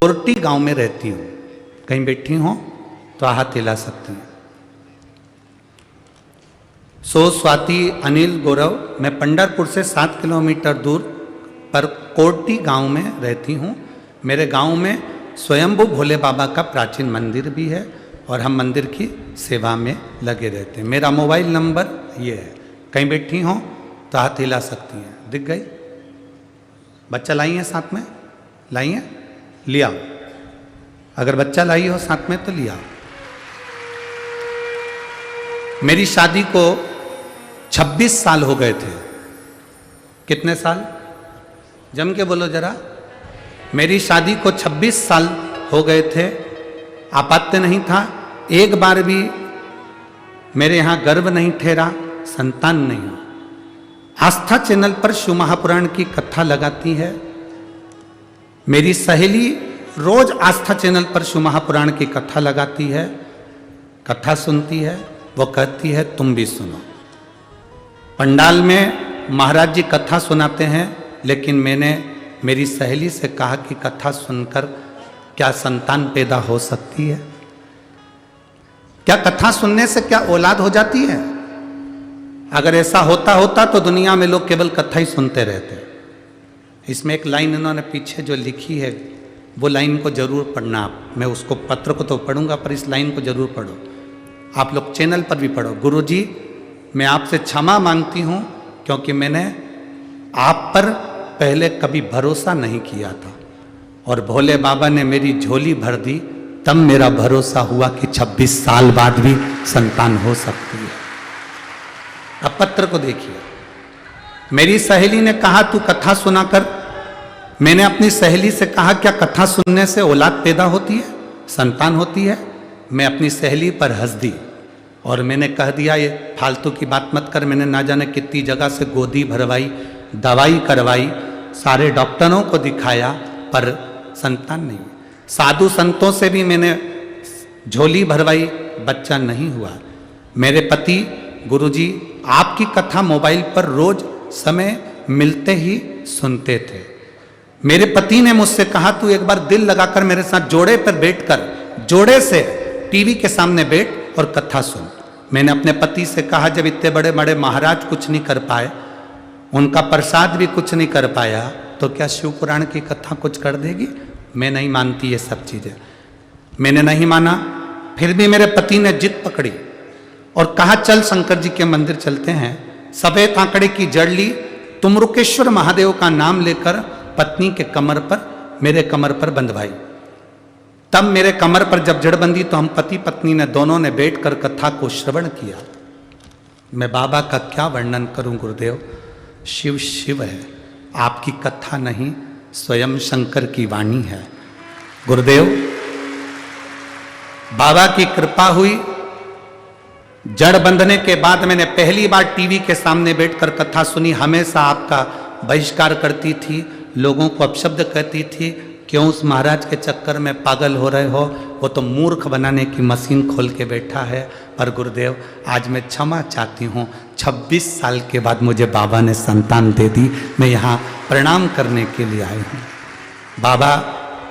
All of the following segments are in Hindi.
कोर्टी गांव में रहती हूँ। कहीं बैठी हो तो हाथ हिला सकती हैं। सो स्वाति अनिल गौरव, मैं पंढरपुर से 7 किलोमीटर दूर पर कोर्टी गांव में रहती हूँ। मेरे गांव में स्वयंभू भोले बाबा का प्राचीन मंदिर भी है और हम मंदिर की सेवा में लगे रहते हैं। मेरा मोबाइल नंबर ये है। कहीं बैठी हो तो हाथ हिला सकती हैं। दिख गई? बच्चा लाई है साथ में? लाई है? लिया। अगर बच्चा लाई हो साथ में तो लिया। मेरी शादी को 26 साल हो गए थे। कितने साल? जम के बोलो जरा। मेरी शादी को 26 साल हो गए थे। आपात्य नहीं था, एक बार भी मेरे यहां गर्भ नहीं ठहरा, संतान नहीं हुआ। आस्था चैनल पर शिव महापुराण की कथा लगाती है। मेरी सहेली रोज आस्था चैनल पर शिव महापुराण की कथा लगाती है, कथा सुनती है। वो कहती है तुम भी सुनो। पंडाल में महाराज जी कथा सुनाते हैं, लेकिन मैंने मेरी सहेली से कहा कि कथा सुनकर क्या संतान पैदा हो सकती है? क्या कथा सुनने से क्या औलाद हो जाती है? अगर ऐसा होता तो दुनिया में लोग केवल कथा ही सुनते रहते। इसमें एक लाइन इन्होंने पीछे जो लिखी है, वो लाइन को जरूर पढ़ना आप। मैं उसको पत्र को तो पढ़ूंगा, पर इस लाइन को जरूर पढ़ो। आप लोग चैनल पर भी पढ़ो। गुरुजी, मैं आपसे क्षमा मांगती हूं क्योंकि मैंने आप पर पहले कभी भरोसा नहीं किया था और भोले बाबा ने मेरी झोली भर दी, तब मेरा भरोसा हुआ कि 26 साल बाद भी संतान हो सकती है। अब पत्र को देखिए। मेरी सहेली ने कहा तू कथा सुना कर। मैंने अपनी सहेली से कहा क्या कथा सुनने से औलाद पैदा होती है, संतान होती है? मैं अपनी सहेली पर हंस दी और मैंने कह दिया ये फालतू की बात मत कर। मैंने ना जाने कितनी जगह से गोदी भरवाई, दवाई करवाई, सारे डॉक्टरों को दिखाया, पर संतान नहीं। साधु संतों से भी मैंने झोली भरवाई, बच्चा नहीं हुआ। मेरे पति गुरुजी आपकी कथा मोबाइल पर रोज समय मिलते ही सुनते थे। मेरे पति ने मुझसे कहा तू एक बार दिल लगाकर मेरे साथ जोड़े पर बैठकर, जोड़े से टीवी के सामने बैठ और कथा सुन। मैंने अपने पति से कहा जब इतने बड़े बड़े महाराज कुछ नहीं कर पाए, उनका प्रसाद भी कुछ नहीं कर पाया, तो क्या शिव पुराण की कथा कुछ कर देगी? मैं नहीं मानती ये सब चीजें। मैंने नहीं माना, फिर भी मेरे पति ने जिद पकड़ी और कहा चल शंकर जी के मंदिर चलते हैं। सफेद आंकड़े की जड़ ली, तुमरुकेश्वर महादेव का नाम लेकर पत्नी के कमर पर, मेरे कमर पर बंधवाई। तब मेरे कमर पर जब जड़ बंधी तो हम पति पत्नी ने दोनों ने बैठकर कथा को श्रवण किया। मैं बाबा का क्या वर्णन करूं गुरुदेव। शिव शिव है, आपकी कथा नहीं, स्वयं शंकर की वाणी है। गुरुदेव, बाबा की कृपा हुई। जड़ बंधने के बाद मैंने पहली बार टीवी के सामने बैठकर कथा सुनी। हमेशा आपका बहिष्कार करती थी, लोगों को अपशब्द कहती थी, क्यों उस महाराज के चक्कर में पागल हो रहे हो, वो तो मूर्ख बनाने की मशीन खोल के बैठा है। पर गुरुदेव आज मैं क्षमा चाहती हूँ, 26 साल के बाद मुझे बाबा ने संतान दे दी। मैं यहाँ प्रणाम करने के लिए आई हूँ, बाबा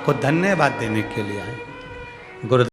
को धन्यवाद देने के लिए आई हूँ। गुरुदेव